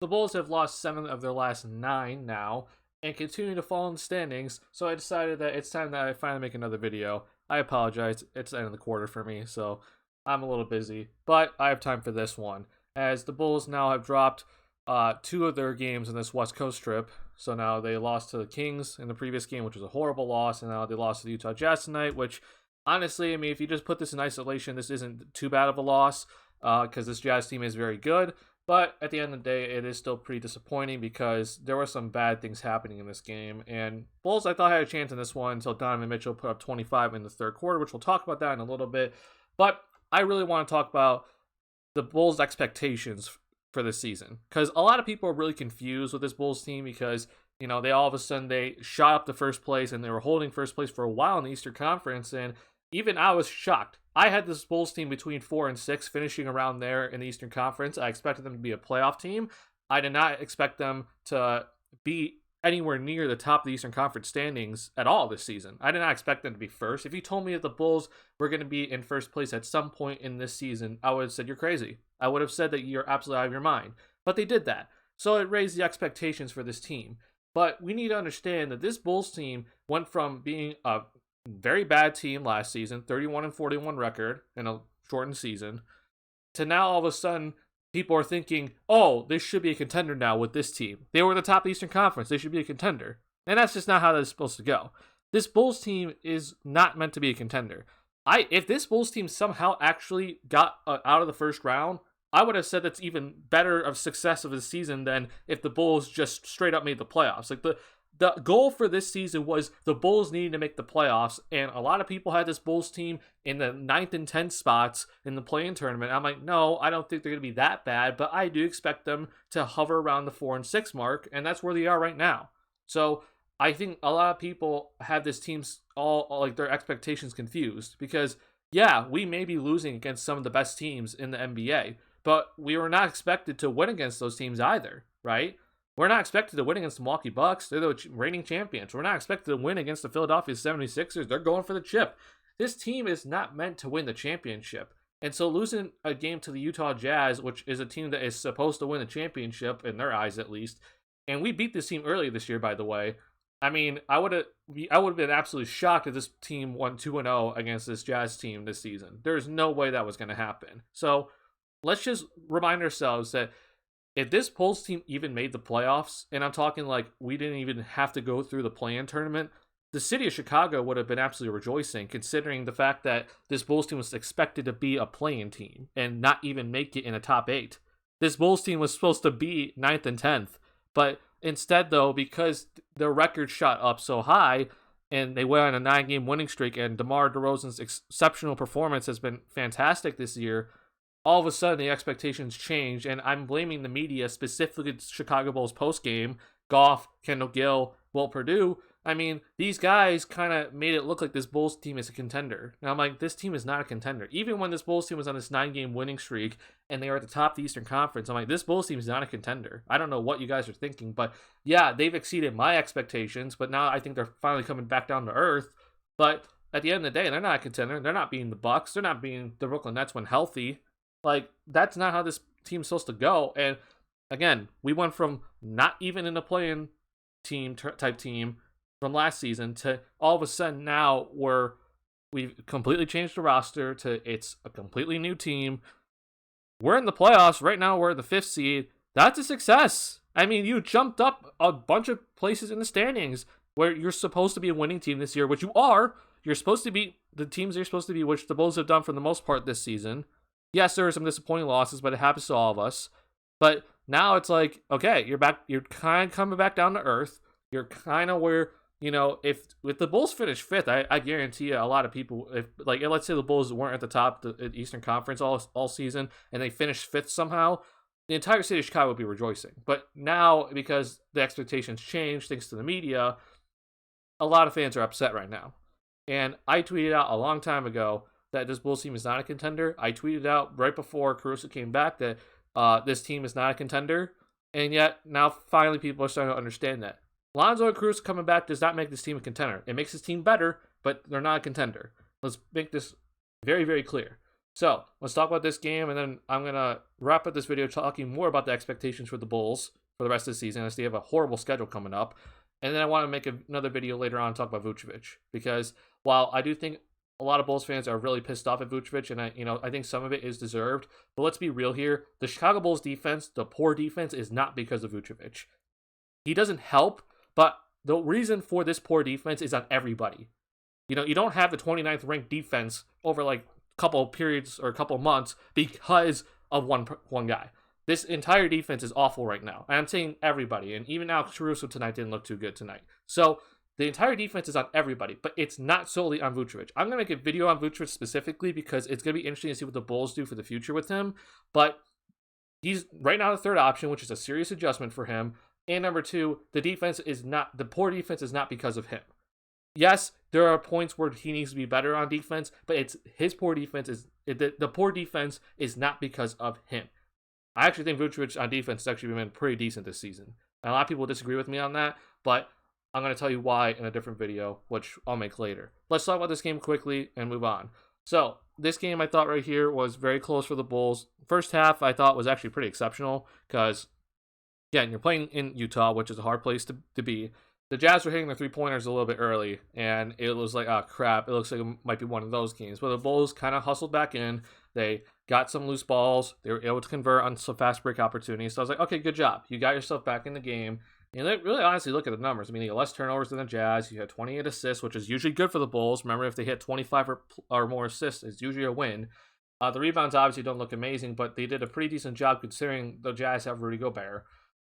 The Bulls have lost 7 of their last 9 now and continue to fall in the standings, so I decided that it's time that I finally make another video. I apologize, it's the end of the quarter for me, so I'm a little busy, but I have time for this one, as the Bulls now have dropped 2 of their games in this West Coast trip. So now they lost to the Kings in the previous game, which was a horrible loss, and now they lost to the Utah Jazz tonight, which honestly, I mean, if you just put this in isolation, this isn't too bad of a loss because this Jazz team is very good. But at the end of the day, it is still pretty disappointing because there were some bad things happening in this game. And Bulls, I thought, had a chance in this one until Donovan Mitchell put up 25 in the third quarter, which we'll talk about that in a little bit. But I really want to talk about the Bulls' expectations for this season, because a lot of people are really confused with this Bulls team because, they all of a sudden they shot up to first place and they were holding first place for a while in the Eastern Conference, and even I was shocked. I had this Bulls team between 4 and 6, finishing around there in the Eastern Conference. I expected them to be a playoff team. I did not expect them to be anywhere near the top of the Eastern Conference standings at all this season. I did not expect them to be first. If you told me that the Bulls were going to be in first place at some point in this season, I would have said you're crazy. I would have said that you're absolutely out of your mind. But they did that. So it raised the expectations for this team. But we need to understand that this Bulls team went from being a very bad team last season, 31-41 record in a shortened season, to now all of a sudden people are thinking, oh, they should be a contender now with this team. They were in the top of the Eastern Conference. They should be a contender. And that's just not how that's supposed to go. This Bulls team is not meant to be a contender. If this Bulls team somehow actually got out of the first round, I would have said that's even better of success of the season than if the Bulls just straight up made the playoffs. Like the goal for this season was the Bulls needed to make the playoffs, and a lot of people had this Bulls team in the 9th and 10th spots in the play-in tournament. I'm like, no, I don't think they're going to be that bad, but I do expect them to hover around the 4 and 6 mark, and that's where they are right now. So I think a lot of people have this team's all like their expectations confused because, yeah, we may be losing against some of the best teams in the NBA, but we were not expected to win against those teams either, right? We're not expected to win against the Milwaukee Bucks. They're the reigning champions. We're not expected to win against the Philadelphia 76ers. They're going for the chip. This team is not meant to win the championship. And so losing a game to the Utah Jazz, which is a team that is supposed to win the championship, in their eyes at least, and we beat this team earlier this year, by the way. I mean, I would have been absolutely shocked if this team won 2-0 against this Jazz team this season. There's no way that was going to happen. So let's just remind ourselves that if this Bulls team even made the playoffs, and I'm talking like we didn't even have to go through the play-in tournament, the city of Chicago would have been absolutely rejoicing, considering the fact that this Bulls team was expected to be a play-in team and not even make it in a top 8. This Bulls team was supposed to be 9th and 10th, but instead, though, because their record shot up so high and they went on a 9-game winning streak, and DeMar DeRozan's exceptional performance has been fantastic this year, all of a sudden the expectations changed, and I'm blaming the media, specifically Chicago Bulls postgame, Goff, Kendall Gill, Will Purdue. I mean, these guys kind of made it look like this Bulls team is a contender. Now I'm like, this team is not a contender. Even when this Bulls team was on this 9-game winning streak and they were at the top of the Eastern Conference, I'm like, this Bulls team is not a contender. I don't know what you guys are thinking, but yeah, they've exceeded my expectations, but now I think they're finally coming back down to earth. But at the end of the day, they're not a contender. They're not beating the Bucks. They're not beating the Brooklyn Nets when healthy. Like, that's not how this team's supposed to go. And again, we went from not even in a play-in team type team from last season to all of a sudden now we've completely changed the roster to it's a completely new team. We're in the playoffs right now. We're the 5th seed. That's a success. I mean, you jumped up a bunch of places in the standings where you're supposed to be a winning team this year, which you are. You're supposed to be the teams you're supposed to be, which the Bulls have done for the most part this season. Yes, there are some disappointing losses, but it happens to all of us. But now it's like, okay, you're back. You're kind of coming back down to earth. You're kind of where, if the Bulls finish 5th, I guarantee you a lot of people, if like let's say the Bulls weren't at the top of the Eastern Conference all season and they finished 5th somehow, the entire city of Chicago would be rejoicing. But now, because the expectations changed thanks to the media, a lot of fans are upset right now. And I tweeted out a long time ago that this Bulls team is not a contender. I tweeted out right before Caruso came back that this team is not a contender, and yet now finally people are starting to understand that. Lonzo and Caruso coming back does not make this team a contender. It makes this team better, but they're not a contender. Let's make this very, very clear. So let's talk about this game, and then I'm going to wrap up this video talking more about the expectations for the Bulls for the rest of the season, as they have a horrible schedule coming up. And then I want to make another video later on and talk about Vucevic, because while I do think a lot of Bulls fans are really pissed off at Vucevic, and I think some of it is deserved, but let's be real here. The Chicago Bulls defense, the poor defense, is not because of Vucevic. He doesn't help, but the reason for this poor defense is on everybody. You don't have the 29th ranked defense over like a couple periods or a couple months because of one guy. This entire defense is awful right now. And I'm saying everybody. And even Alex Caruso tonight didn't look too good tonight. So the entire defense is on everybody, but it's not solely on Vucevic. I'm going to make a video on Vucevic specifically because it's going to be interesting to see what the Bulls do for the future with him. But he's right now the third option, which is a serious adjustment for him. And number two, the poor defense is not because of him. Yes, there are points where he needs to be better on defense, but it's his poor defense the poor defense is not because of him. I actually think Vucevic on defense has actually been pretty decent this season. And a lot of people disagree with me on that, but I'm going to tell you why in a different video, which I'll make later. Let's talk about this game quickly and move on. So, this game I thought right here was very close for the Bulls. First half I thought was actually pretty exceptional because, again, you're playing in Utah, which is a hard place to be. The Jazz were hitting their three-pointers a little bit early, and it was like, oh, crap, it looks like it might be one of those games. But the Bulls kind of hustled back in. They got some loose balls. They were able to convert on some fast break opportunities. So I was like, okay, good job. You got yourself back in the game. And really, honestly, look at the numbers. I mean, you had less turnovers than the Jazz. You had 28 assists, which is usually good for the Bulls. Remember, if they hit 25 or more assists, it's usually a win. The rebounds obviously don't look amazing, but they did a pretty decent job considering the Jazz have Rudy Gobert.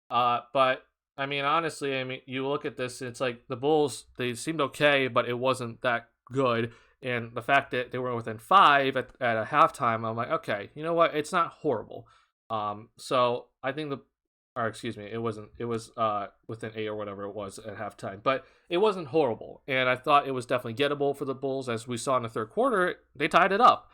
But I mean, honestly, you look at this, it's like the Bulls, they seemed okay, but it wasn't that good. And the fact that they were within 5 at a halftime, I'm like, okay, you know what? It's not horrible. So I think it was within 8 or whatever it was at halftime, but it wasn't horrible. And I thought it was definitely gettable for the Bulls. As we saw in the third quarter, they tied it up.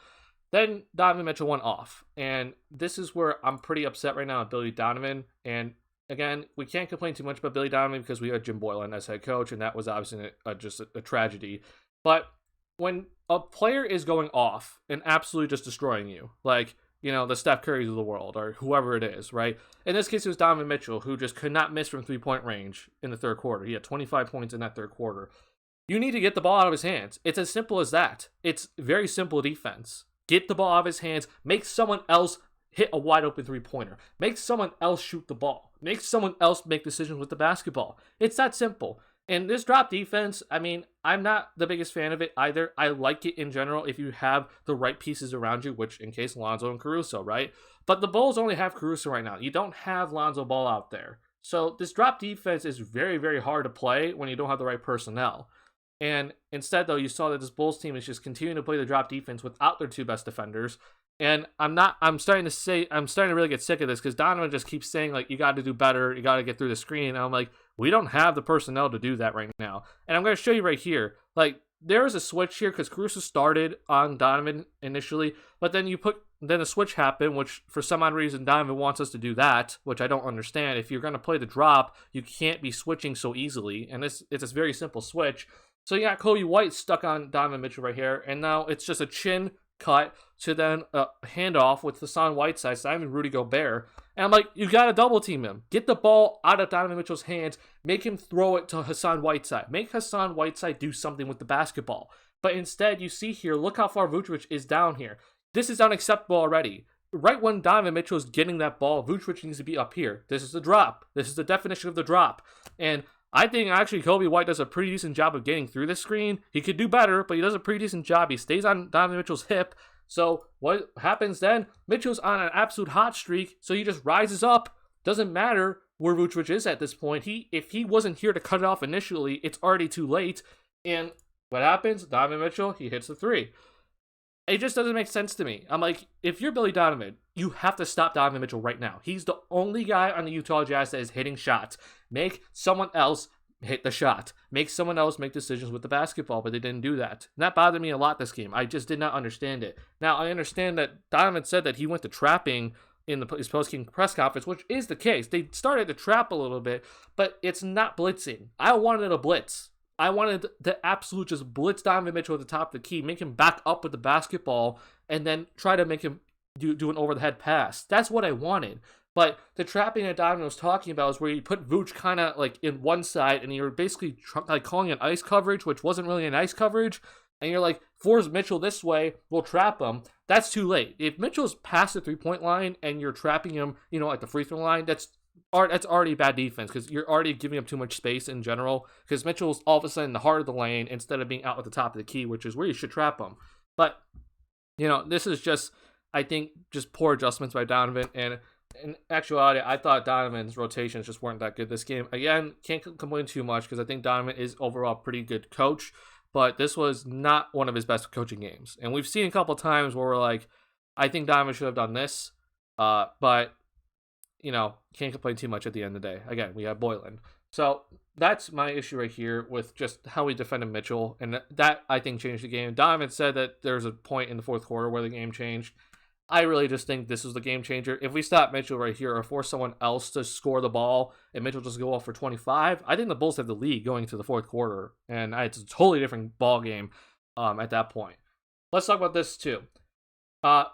Then Donovan Mitchell went off. And this is where I'm pretty upset right now at Billy Donovan. And again, we can't complain too much about Billy Donovan because we had Jim Boylan as head coach, and that was obviously just a tragedy. But when a player is going off and absolutely just destroying you, like, the Steph Currys of the world or whoever it is, right? In this case, it was Donovan Mitchell, who just could not miss from three-point range in the third quarter. He had 25 points in that third quarter. You need to get the ball out of his hands. It's as simple as that. It's very simple defense. Get the ball out of his hands. Make someone else hit a wide open three-pointer. Make someone else shoot the ball. Make someone else make decisions with the basketball. It's that simple. And this drop defense, I'm not the biggest fan of it either. I like it in general if you have the right pieces around you, which in case Lonzo and Caruso, right? But the Bulls only have Caruso right now. You don't have Lonzo Ball out there. So this drop defense is very, very hard to play when you don't have the right personnel. And instead, though, you saw that this Bulls team is just continuing to play the drop defense without their two best defenders. And I'm starting to really get sick of this because Donovan just keeps saying, like, you got to do better, you got to get through the screen. And I'm like, we don't have the personnel to do that right now. And I'm going to show you right here. Like, there is a switch here because Caruso started on Donovan initially, but then a switch happened, which for some odd reason Donovan wants us to do that, which I don't understand. If you're going to play the drop, you can't be switching so easily. And it's a very simple switch. So you got Kobe White stuck on Donovan Mitchell right here, and now it's just a chin cut to then a handoff with Hassan Whiteside, so not even Rudy Gobert. And I'm like, you got to double team him. Get the ball out of Donovan Mitchell's hands. Make him throw it to Hassan Whiteside. Make Hassan Whiteside do something with the basketball. But instead, you see here, look how far Vucevic is down here. This is unacceptable already. Right when Donovan Mitchell is getting that ball, Vucevic needs to be up here. This is the drop. This is the definition of the drop. And I think actually Kobe White does a pretty decent job of getting through this screen. He could do better, but he does a pretty decent job. He stays on Donovan Mitchell's hip. So what happens then? Mitchell's on an absolute hot streak, so he just rises up. Doesn't matter where Vucevic is at this point. If he wasn't here to cut it off initially, it's already too late. And what happens? Donovan Mitchell, he hits the three. It just doesn't make sense to me. I'm like, if you're Billy Donovan, you have to stop Donovan Mitchell right now. He's the only guy on the Utah Jazz that is hitting shots. Make someone else hit the shot. Make someone else make decisions with the basketball, but they didn't do that. And that bothered me a lot this game. I just did not understand it. Now, I understand that Donovan said that he went to trapping in his post-game press conference, which is the case. They started to trap a little bit, but it's not blitzing. I wanted a blitz. I wanted the absolute just blitz Donovan Mitchell at the top of the key, make him back up with the basketball, and then try to make him do an over the head pass. That's what I wanted. But the trapping that Donovan was talking about is where you put Vooch kind of like in one side, and you're basically like calling an ice coverage, which wasn't really an ice coverage. And you're like, force Mitchell this way, we'll trap him. That's too late. If Mitchell's past the 3-point line and you're trapping him, at the free throw line, that's already bad defense because you're already giving up too much space in general. Because Mitchell's all of a sudden in the heart of the lane instead of being out at the top of the key, which is where you should trap him. But this is just, I think, just poor adjustments by Donovan. And in actuality, I thought Donovan's rotations just weren't that good this game. Again, can't complain too much because I think Donovan is overall a pretty good coach. But this was not one of his best coaching games. And we've seen a couple times where we're like, I think Donovan should have done this. But, can't complain too much at the end of the day. Again, we have Boylan. So that's my issue right here with just how we defended Mitchell. And that, I think, changed the game. Donovan said that there's a point in the fourth quarter where the game changed. I really just think this was the game changer. If we stop Mitchell right here or force someone else to score the ball and Mitchell just go off for 25, I think the Bulls have the lead going into the fourth quarter. And it's a totally different ball game at that point. Let's talk about this too.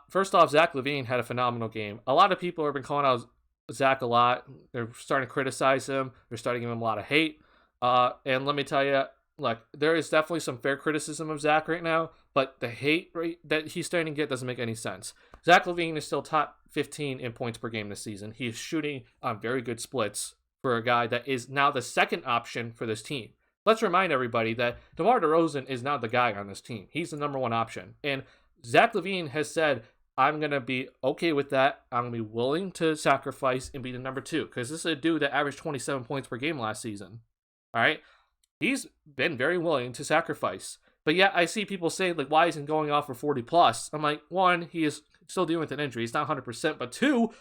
First off, Zach LaVine had a phenomenal game. A lot of people have been calling out Zach a lot. They're starting to criticize him. They're starting to give him a lot of hate. And let me tell you, look, there is definitely some fair criticism of Zach right now, but the hate rate that he's starting to get doesn't make any sense. Zach LaVine is still top 15 in points per game this season. He is shooting on very good splits for a guy that is now the second option for this team. Let's remind everybody that DeMar DeRozan is not the guy on this team. He's the number one option. And Zach LaVine has said, I'm going to be okay with that. I'm going to be willing to sacrifice and be the number two. Because this is a dude that averaged 27 points per game last season. All right? He's been very willing to sacrifice. But yet I see people say, like, why isn't going off for 40 plus? I'm like, one, he is still dealing with an injury. He's not 100%. But two,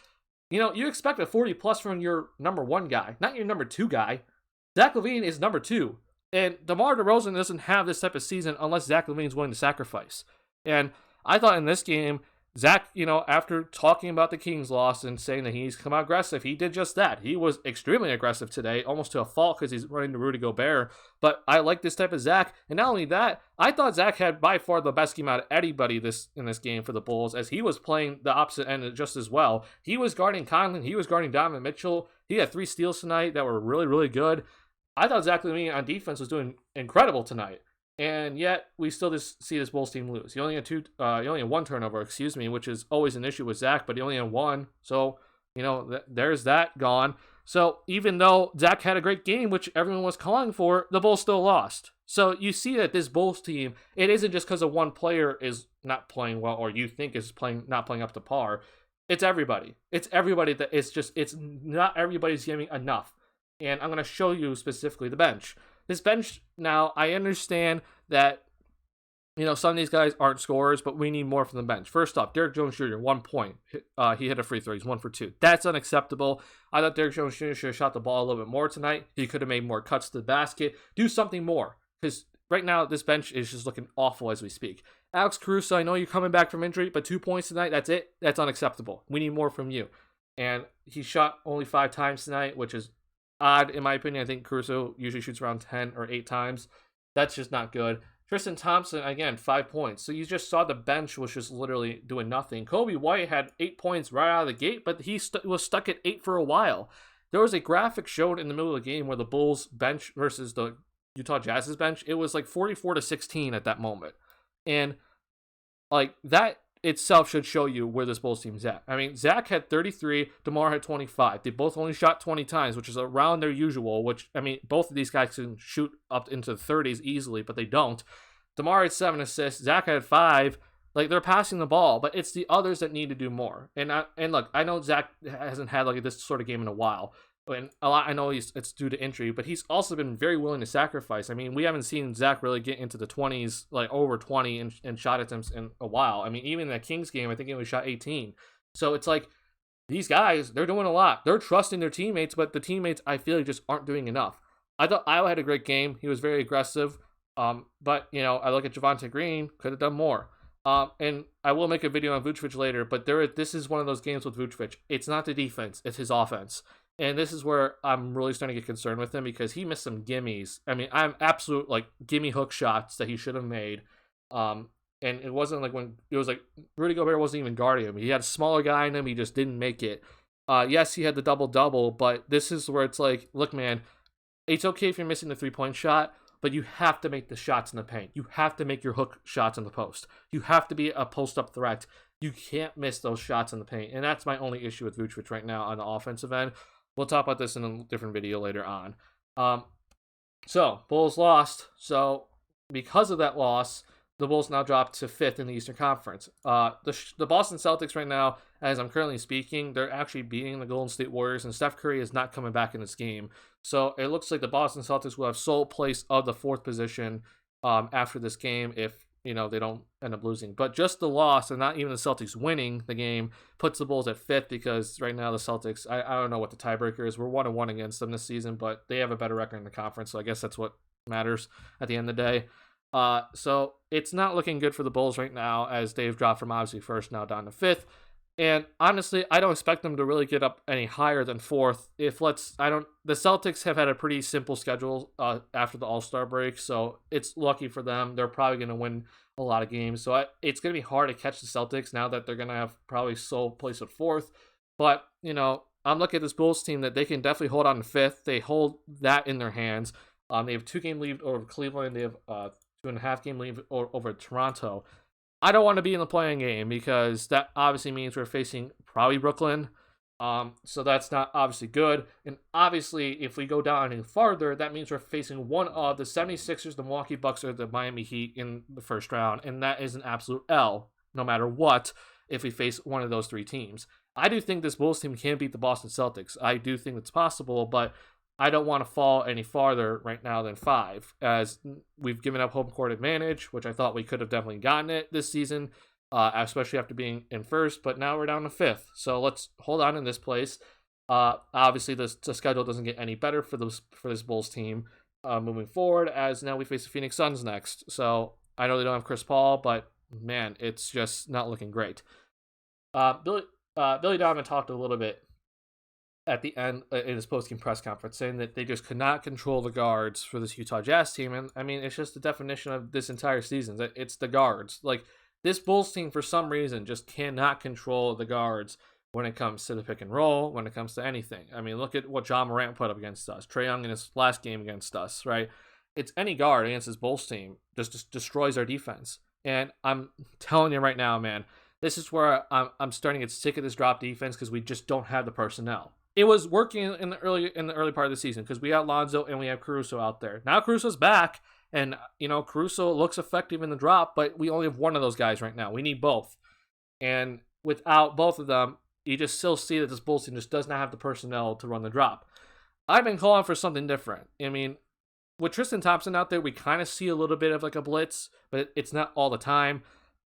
you expect a 40 plus from your number one guy, not your number two guy. Zach LaVine is number two. And DeMar DeRozan doesn't have this type of season unless Zach LaVine is willing to sacrifice. And I thought in this game, Zach, after talking about the Kings loss and saying that he needs to come out aggressive, he did just that. He was extremely aggressive today, almost to a fault because he's running to Rudy Gobert. But I like this type of Zach. And not only that, I thought Zach had by far the best game out of anybody in this game for the Bulls, as he was playing the opposite end just as well. He was guarding Conlon. He was guarding Donovan Mitchell. He had 3 steals tonight that were really, really good. I thought Zach LaVine on defense was doing incredible tonight. And yet, we still just see this Bulls team lose. He only had 1 turnover, which is always an issue with Zach, but he only had 1. So, there's that gone. So, even though Zach had a great game, which everyone was calling for, the Bulls still lost. So, you see that this Bulls team, it isn't just because of one player is not playing well, or you think is not playing up to par. It's everybody. It's everybody that it's not everybody's giving enough. And I'm going to show you specifically the bench. This bench, now, I understand that, some of these guys aren't scorers, but we need more from the bench. First off, Derrick Jones Jr., 1 point. He hit a free throw. He's 1 for 2. That's unacceptable. I thought Derrick Jones Jr. should have shot the ball a little bit more tonight. He could have made more cuts to the basket. Do something more, because right now, this bench is just looking awful as we speak. Alex Caruso, I know you're coming back from injury, but 2 points tonight, that's it. That's unacceptable. We need more from you. And he shot only 5 times tonight, which is odd, in my opinion. I think Caruso usually shoots around 10 or 8 times. That's just not good. Tristan Thompson, again, 5 points. So you just saw the bench was just literally doing nothing. Kobe White had 8 points right out of the gate, but he was stuck at 8 for a while. There was a graphic shown in the middle of the game where the Bulls bench versus the Utah Jazz's bench, it was like 44-16 at that moment. And like that itself should show you where this Bulls team's at. I mean, Zach had 33, DeMar had 25. They both only shot 20 times, which is around their usual, which, I mean, both of these guys can shoot up into the 30s easily, but they don't. DeMar had 7 assists, Zach had 5. Like, they're passing the ball, but it's the others that need to do more. And look, I know Zach hasn't had like this sort of game in a while. And I know it's due to injury, but he's also been very willing to sacrifice. I mean, we haven't seen Zach really get into the 20s, like over 20 and shot attempts in a while. I mean, even in that Kings game, I think he only shot 18. So it's like, these guys, they're doing a lot. They're trusting their teammates, but the teammates, I feel like, just aren't doing enough. I thought Iowa had a great game. He was very aggressive. But, I look at Javonte Green, could have done more. And I will make a video on Vucevic later, but this is one of those games with Vucevic. It's not the defense, it's his offense. And this is where I'm really starting to get concerned with him because he missed some gimmies. I mean, I'm absolute like gimme hook shots that he should have made. Um, and it wasn't like when it was like Rudy Gobert wasn't even guarding him. He had a smaller guy in him. He just didn't make it. Yes, he had the double double, but this is where it's like, look, man, it's okay if you're missing the 3-point shot, but you have to make the shots in the paint. You have to make your hook shots in the post. You have to be a post up threat. You can't miss those shots in the paint. And that's my only issue with Vucevic right now on the offensive end. We'll talk about this in a different video later on. So, Bulls lost. So, because of that loss, the Bulls now dropped to 5th in the Eastern Conference. The Boston Celtics right now, as I'm currently speaking, they're actually beating the Golden State Warriors, and Steph Curry is not coming back in this game. So it looks like the Boston Celtics will have sole place of the 4th position after this game if they don't end up losing. But just the loss, and not even the Celtics winning the game, puts the Bulls at 5th because right now the Celtics, I don't know what the tiebreaker is. We're 1-1 against them this season, but they have a better record in the conference, so I guess that's what matters at the end of the day. So it's not looking good for the Bulls right now as they've dropped from obviously 1st now down to 5th. And honestly, I don't expect them to really get up any higher than 4th. The Celtics have had a pretty simple schedule after the All-Star break, so it's lucky for them. They're probably going to win a lot of games. So it's going to be hard to catch the Celtics now that they're going to have probably sole place at 4th. But, I'm looking at this Bulls team that they can definitely hold on to 5th. They hold that in their hands. They have 2-game lead over Cleveland. They have 2.5-game lead over Toronto. I don't want to be in the playing game because that obviously means we're facing probably Brooklyn. So that's not obviously good. And obviously, if we go down any farther, that means we're facing one of the 76ers, the Milwaukee Bucks, or the Miami Heat in the first round. And that is an absolute L, no matter what, if we face one of those 3 teams. I do think this Bulls team can beat the Boston Celtics. I do think it's possible, but I don't want to fall any farther right now than 5, as we've given up home court advantage, which I thought we could have definitely gotten it this season, especially after being in 1st, but now we're down to 5th. So let's hold on in this place. Obviously, the schedule doesn't get any better for this Bulls team moving forward, as now we face the Phoenix Suns next. So I know they don't have Chris Paul, but man, it's just not looking great. Billy Donovan talked a little bit at the end in his post-game press conference, saying that they just could not control the guards for this Utah Jazz team. And I mean, it's just the definition of this entire season, that it's the guards. Like, this Bulls team, for some reason, just cannot control the guards when it comes to the pick and roll, when it comes to anything. I mean, look at what John Morant put up against us, Trae Young in his last game against us, right? It's any guard against this Bulls team just destroys our defense. And I'm telling you right now, man, this is where I'm starting to get sick of this drop defense because we just don't have the personnel. It was working in the early part of the season because we had Lonzo and we have Caruso out there. Now Caruso's back, and Caruso looks effective in the drop, but we only have one of those guys right now. We need both, and without both of them, you just still see that this Bulls team just does not have the personnel to run the drop. I've been calling for something different. I mean, with Tristan Thompson out there, we kind of see a little bit of like a blitz, but it's not all the time.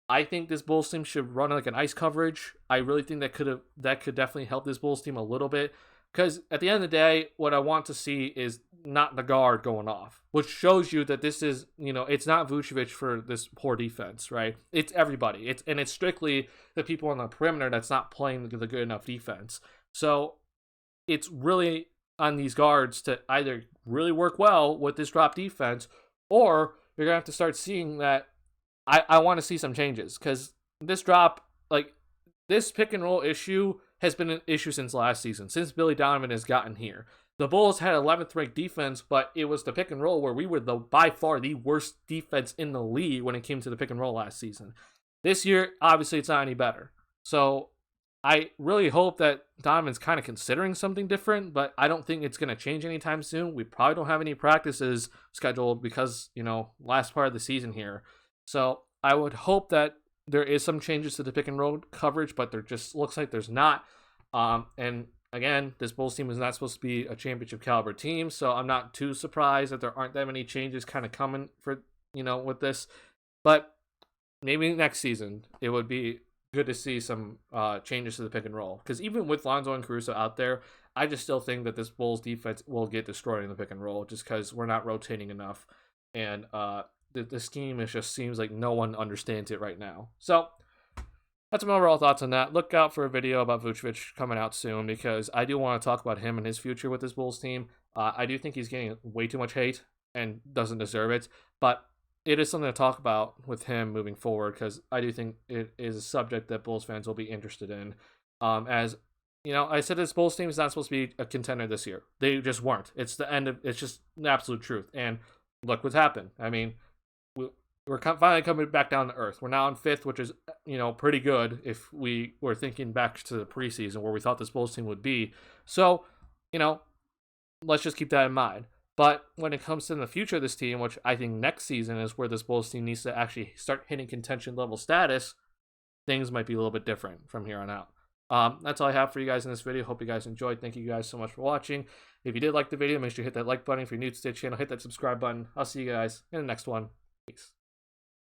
I think this Bulls team should run like an ice coverage. I really think that could definitely help this Bulls team a little bit. Because at the end of the day, what I want to see is not the guard going off, which shows you that this is, it's not Vucevic for this poor defense, right? It's everybody. It's strictly the people on the perimeter that's not playing the good enough defense. So it's really on these guards to either really work well with this drop defense, or you're going to have to start seeing that I want to see some changes, because this drop, like this pick and roll issue has been an issue since last season, since Billy Donovan has gotten here. The Bulls had 11th ranked defense, but it was the pick and roll where we were by far the worst defense in the league when it came to the pick and roll last season. This year, obviously, it's not any better. So I really hope that Donovan's kind of considering something different, but I don't think it's going to change anytime soon. We probably don't have any practices scheduled because, last part of the season here. So I would hope that there is some changes to the pick and roll coverage, but there just looks like there's not. And again, this Bulls team is not supposed to be a championship caliber team, so I'm not too surprised that there aren't that many changes kind of coming for, with this. But maybe next season, it would be good to see some changes to the pick and roll. Because even with Lonzo and Caruso out there, I just still think that this Bulls defense will get destroyed in the pick and roll just because we're not rotating enough. And the scheme just seems like no one understands it right now. So that's my overall thoughts on that. Look out for a video about Vucevic coming out soon because I do want to talk about him and his future with this Bulls team. I do think he's getting way too much hate and doesn't deserve it, but it is something to talk about with him moving forward because I do think it is a subject that Bulls fans will be interested in. As you know, I said this Bulls team is not supposed to be a contender this year. They just weren't. It's the end of. It's just the absolute truth. And look what's happened. I mean, we're finally coming back down to earth. We're now in fifth, which is pretty good if we were thinking back to the preseason where we thought this Bulls team would be. So let's just keep that in mind. But when it comes to the future of this team, which I think next season is where this Bulls team needs to actually start hitting contention level status, things might be a little bit different from here on out. That's all I have for you guys in this video. Hope you guys enjoyed. Thank you guys so much for watching. If you did like the video, make sure you hit that like button. If you're new to the channel, hit that subscribe button. I'll see you guys in the next one. Peace.